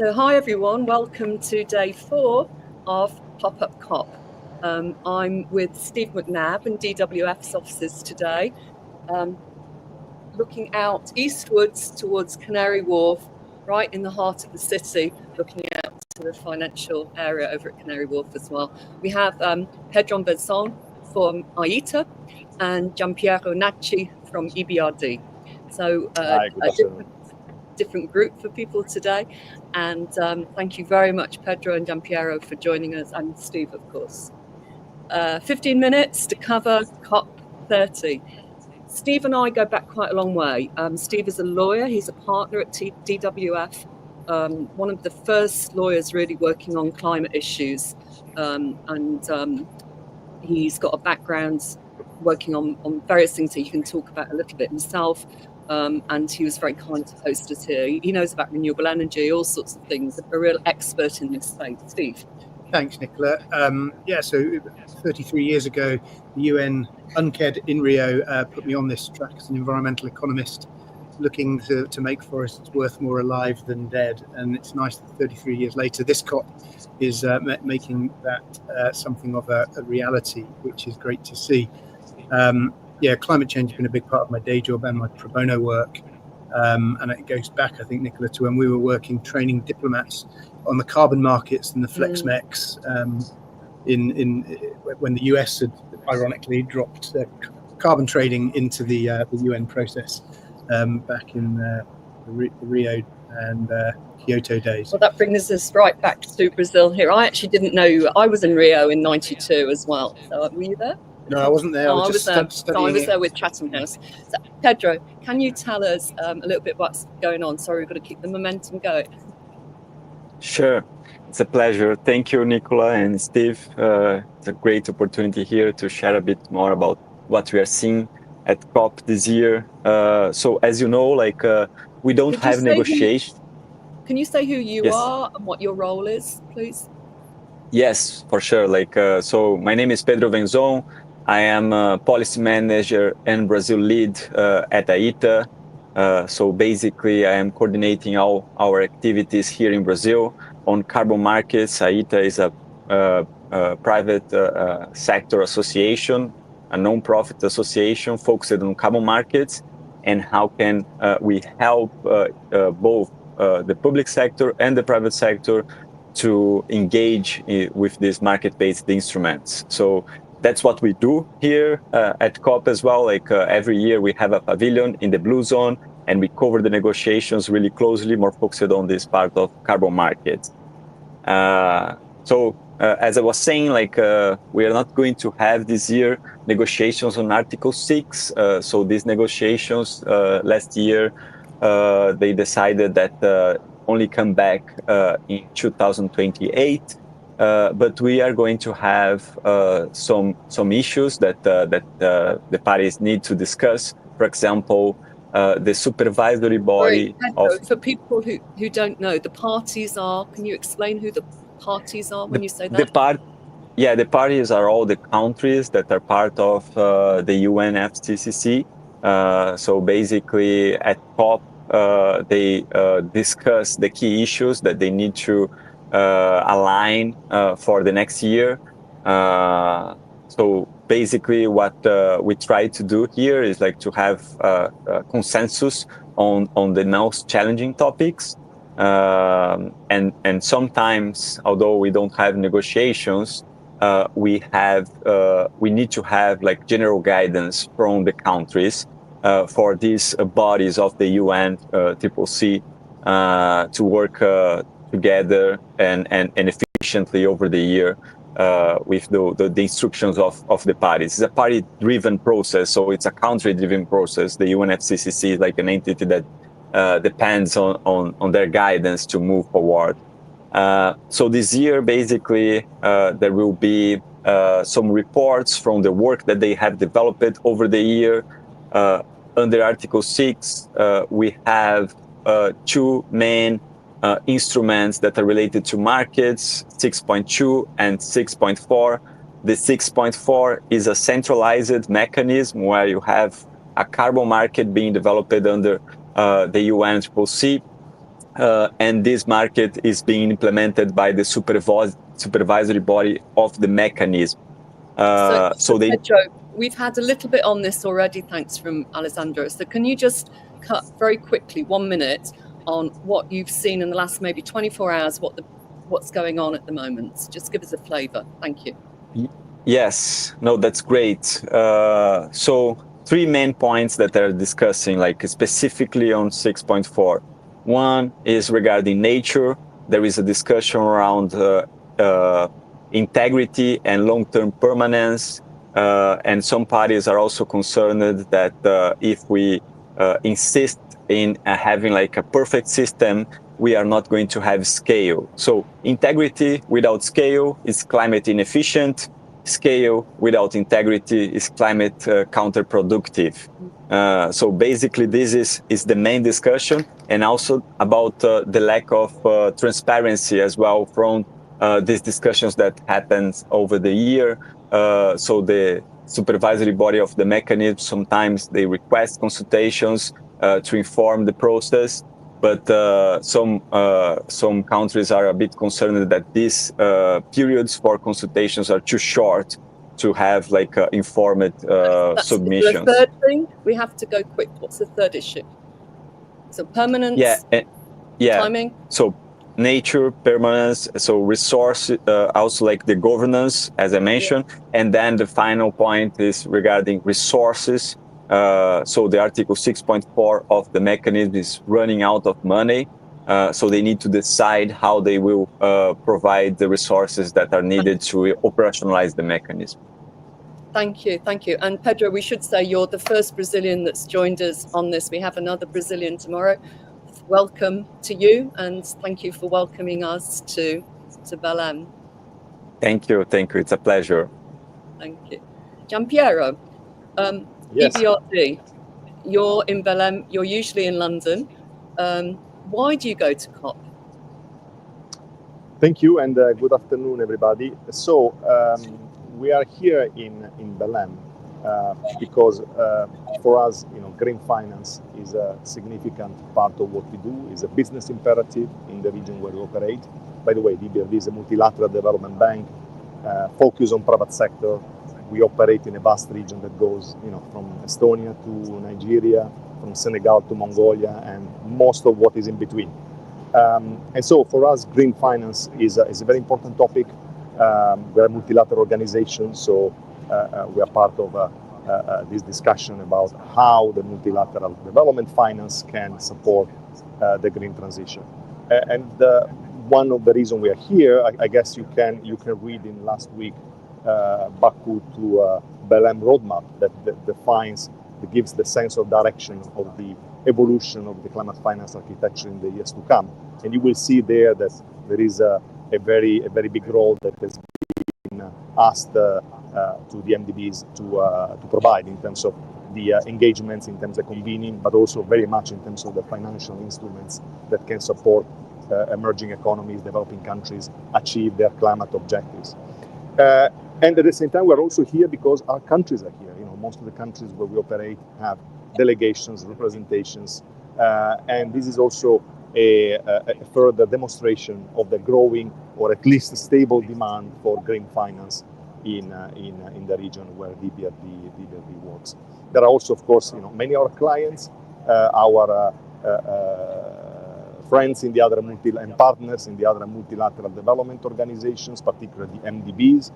So hi everyone, welcome to day 4 of Pop-Up COP. I'm with Steve McNabb in DWF's offices today, looking out eastwards towards Canary Wharf, right in the heart of the city, looking out to the financial area over at Canary Wharf as well. We have Pedro Vincent from AITA and Giampiero Nacci from EBRD. So Hi, good afternoon. different group for people today, and thank you very much, Pedro and Giampiero, for joining us, and Steve, of course. 15 minutes to cover COP30. Steve and I go back quite a long way. Steve is a lawyer. He's a partner at DWF, one of the first lawyers really working on climate issues, and he's got a background working on various things that he can talk about a little bit himself. And he was very kind to host us here. He knows about renewable energy, all sorts of things, a real expert in this space. Steve. Thanks, Nicola. So 33 years ago, the UN UNCED in Rio put me on this track as an environmental economist, looking to make forests worth more alive than dead. And it's nice that 33 years later, this COP is making that something of a reality, which is great to see. Climate change has been a big part of my day job and my pro bono work. And it goes back, I think, Nicola, to when we were working, training diplomats on the carbon markets and the FlexMex when the US had ironically dropped carbon trading into the UN process back in the Rio and Kyoto days. Well, that brings us right back to Brazil here. I actually didn't know. I was in Rio in '92 as well. So were you there? No, I wasn't there. I was there. I was there with Chatham House. So, Pedro, can you tell us a little bit what's going on? Sorry, we've got to keep the momentum going. Sure. It's a pleasure. Thank you, Nicola and Steve. It's a great opportunity here to share a bit more about what we are seeing at COP this year. So as you know, we don't have negotiations. Can you say who you are and what your role is, please? Yes, for sure. So my name is Pedro Venzon. I am a policy manager and Brazil lead at AITA. So basically, I am coordinating all our activities here in Brazil on carbon markets. AITA is a private sector association, a non-profit association focused on carbon markets, and how can we help both the public sector and the private sector to engage with these market-based instruments. So that's what we do here at COP as well. Every year we have a pavilion in the Blue Zone, and we cover the negotiations really closely, more focused on this part of carbon markets. As I was saying, we are not going to have this year negotiations on Article 6. So these negotiations last year, they decided that only come back in 2028. But we are going to have some issues that the parties need to discuss. For example, the supervisory body. For people who don't know, the parties are. Can you explain who the parties are when you say that? The parties are all the countries that are part of the UNFCCC. So basically, at COP, they discuss the key issues that they need to align for the next year. So basically what we try to do here is to have a consensus on the most challenging topics. And sometimes, although we don't have negotiations, we need to have general guidance from the countries for these bodies of the UNFCCC to work together and efficiently over the year with the instructions of the parties. It's a party-driven process, so it's a country-driven process. The UNFCCC is like an entity that depends on their guidance to move forward. So this year, basically, there will be some reports from the work that they have developed over the year. Under Article 6, we have two main instruments that are related to markets, 6.2 and 6.4. The 6.4 is a centralized mechanism where you have a carbon market being developed under the UNFCCC. and this market is being implemented by the supervisory body of the mechanism. So Pedro, we've had a little bit on this already, thanks from Alessandro. So can you just cut very quickly, 1 minute, on what you've seen in the last maybe 24 hours, what's going on at the moment? Just give us a flavour. Thank you. Yes, no, that's great. So 3 main points that they're discussing, like specifically on 6.4. One is regarding nature. There is a discussion around integrity and long-term permanence. And some parties are also concerned that if we insist in having like a perfect system, we are not going to have scale. So integrity without scale is climate inefficient. Scale without integrity is climate counterproductive. So basically, this is the main discussion, and also about the lack of transparency as well from these discussions that happens over the year. So the supervisory body of the mechanism, sometimes they request consultations to inform the process, but some countries are a bit concerned that these periods for consultations are too short to have like informed submissions. The third thing, we have to go quick. What's the third issue? So permanence, timing. So nature, permanence, so resource, also like the governance, as I mentioned, and then the final point is regarding resources. So the Article 6.4 of the mechanism is running out of money. So they need to decide how they will provide the resources that are needed to operationalize the mechanism. Thank you, thank you. And Pedro, we should say you're the first Brazilian that's joined us on this. We have another Brazilian tomorrow. Welcome to you, and thank you for welcoming us to Belem. Thank you, it's a pleasure. Thank you. Giampiero, yes. EBRD, you're in Belem, you're usually in London. Why do you go to COP? Thank you, and good afternoon, everybody. So we are here in Belem because for us, green finance is a significant part of what we do. It's a business imperative in the region where we operate. By the way, EBRD is a multilateral development bank focused on private sector. We operate in a vast region that goes, from Estonia to Nigeria, from Senegal to Mongolia, and most of what is in between. And so for us, green finance is a very important topic. We're a multilateral organization, so we are part of this discussion about how the multilateral development finance can support the green transition. And one of the reasons we are here, I guess you can read in last week Baku to Belem roadmap that gives the sense of direction of the evolution of the climate finance architecture in the years to come. And you will see there that there is a very big role that has been asked to the MDBs to provide in terms of the engagements, in terms of convening, but also very much in terms of the financial instruments that can support emerging economies, developing countries achieve their climate objectives. And at the same time, we're also here because our countries are here. Most of the countries where we operate have delegations, representations, and this is also a further demonstration of the growing, or at least stable, demand for green finance in the region where EBRD works. There are also, of course, many of our clients, our friends in the other and partners in the other multilateral development organizations, particularly the MDBs.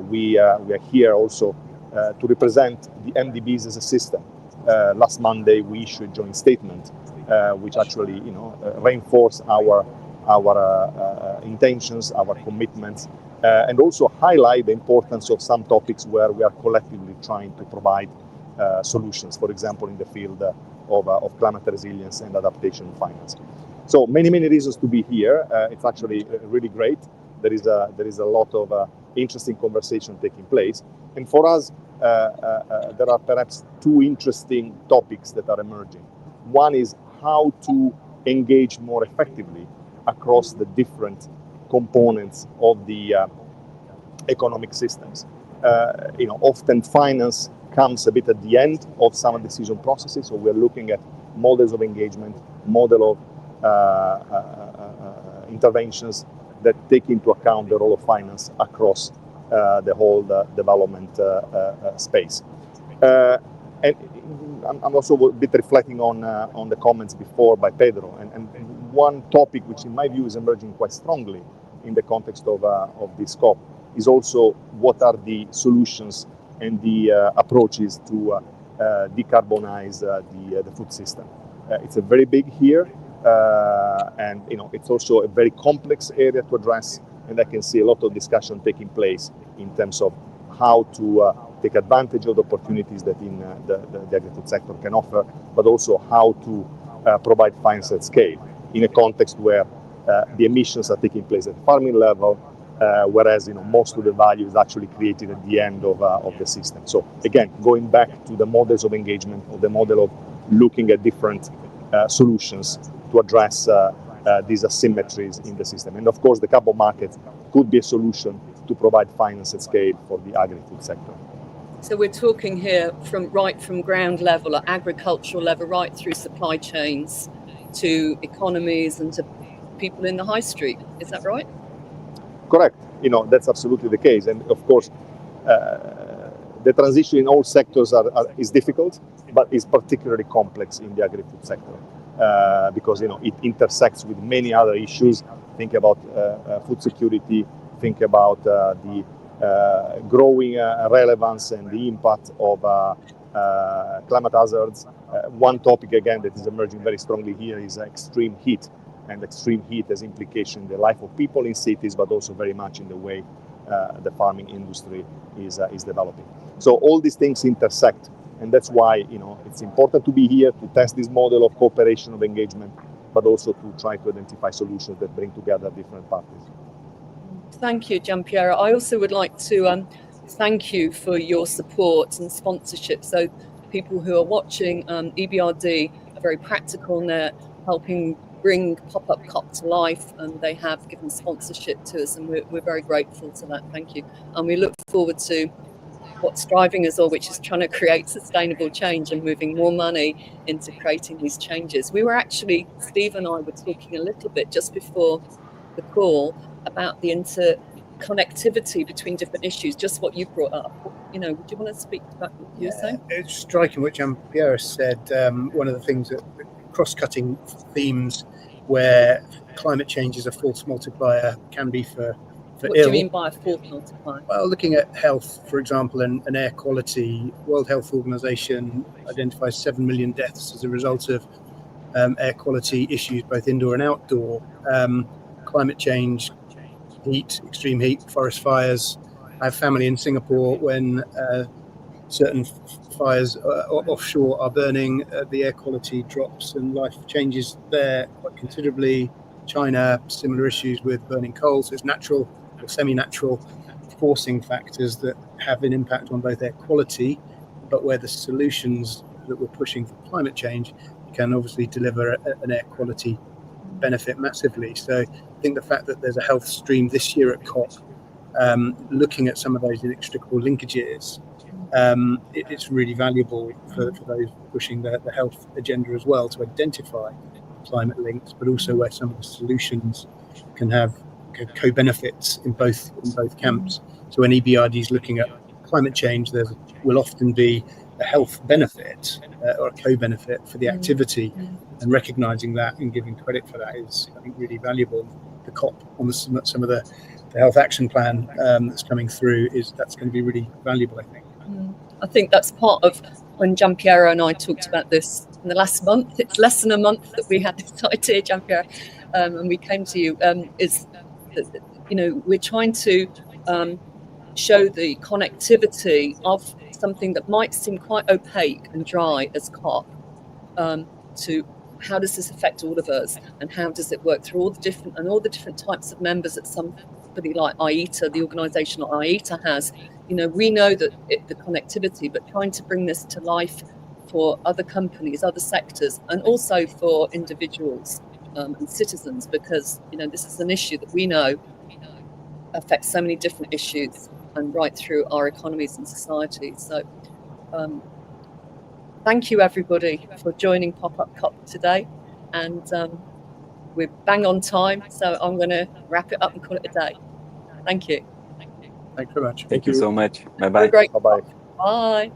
We are here also to represent the MDBs as a system. Last Monday, we issued a joint statement, which actually, reinforce our intentions, our commitments, and also highlight the importance of some topics where we are collectively trying to provide solutions. For example, in the field of climate resilience and adaptation finance. So many reasons to be here. It's actually really great. There is a lot of interesting conversation taking place. And for us, there are perhaps two interesting topics that are emerging. One is how to engage more effectively across the different components of the economic systems. Often finance comes a bit at the end of some decision processes. So we're looking at models of engagement, model of interventions that take into account the role of finance across the whole development space. And I'm also a bit reflecting on the comments before by Pedro, and one topic which in my view is emerging quite strongly in the context of this COP is also what are the solutions and the approaches to decarbonize the food system. It's a very big here, and it's also a very complex area to address, and I can see a lot of discussion taking place in terms of how to take advantage of the opportunities that in the agri-food sector can offer, but also how to provide finance at scale in a context where the emissions are taking place at the farming level, whereas most of the value is actually created at the end of the system. So again, going back to the models of engagement, or the model of looking at different solutions to address these asymmetries in the system. And of course, the carbon market could be a solution to provide finance at scale for the agri-food sector. So we're talking here from ground level, at agricultural level, right through supply chains to economies and to people in the high street. Is that right? Correct. That's absolutely the case. And of course, the transition in all sectors is difficult, but is particularly complex in the agri-food sector because it intersects with many other issues. Think about food security. Think about the growing relevance and the impact of climate hazards. One topic again that is emerging very strongly here is extreme heat, and extreme heat has implication in the life of people in cities, but also very much in the way the farming industry is developing. So all these things intersect, and that's why it's important to be here to test this model of cooperation, of engagement, but also to try to identify solutions that bring together different parties. Thank you, Giampiero. I also would like to thank you for your support and sponsorship. So people who are watching, EBRD are very practical and they're helping bring Pop-Up COP to life, and they have given sponsorship to us, and we're very grateful to that. Thank you. And we look forward to what's driving us all, which is trying to create sustainable change and moving more money into creating these changes. We were actually, Steve and I were talking a little bit just before the call about the interconnectivity between different issues, just what you brought up. Would you want to speak about what you were saying? It's striking what Giampiero said. One of the things that cross-cutting themes where climate change is a force multiplier can be for what ill. Do you mean by a force multiplier? Well, looking at health, for example, and air quality, World Health Organization identifies 7 million deaths as a result of air quality issues, both indoor and outdoor. Climate change, heat, extreme heat, forest fires. I have family in Singapore. When certain fires offshore are burning, the air quality drops and life changes there quite considerably. China, similar issues with burning coal. So it's natural or semi-natural forcing factors that have an impact on both air quality, but where the solutions that we're pushing for climate change can obviously deliver an air quality benefit massively. So I think the fact that there's a health stream this year at COP, looking at some of those inextricable linkages, it's really valuable for those pushing the health agenda as well, to identify climate links, but also where some of the solutions can have co-benefits in both camps. So when EBRD is looking at climate change, there will often be a health benefit or a co-benefit for the activity, and recognizing that and giving credit for that is, I think, really valuable. The COP on some of the health action plan that's coming through, that's going to be really valuable, I think. I think that's part of when Giampiero and I talked about this in the last month. It's less than a month that we had this idea, Giampiero, and we came to you, is that, we're trying to show the connectivity of something that might seem quite opaque and dry as COP, to how does this affect all of us, and how does it work through all the different types of members that somebody like IETA, the organisation that IETA has. We know that the connectivity, but trying to bring this to life for other companies, other sectors, and also for individuals and citizens, because this is an issue that we know affects so many different issues and right through our economies and societies. So thank you everybody for joining Pop-Up COP today, and we're bang on time, so I'm going to wrap it up and call it a day. Thank you. Thanks very much. Thank you so much. Bye Have a bye. great Bye bye. Bye.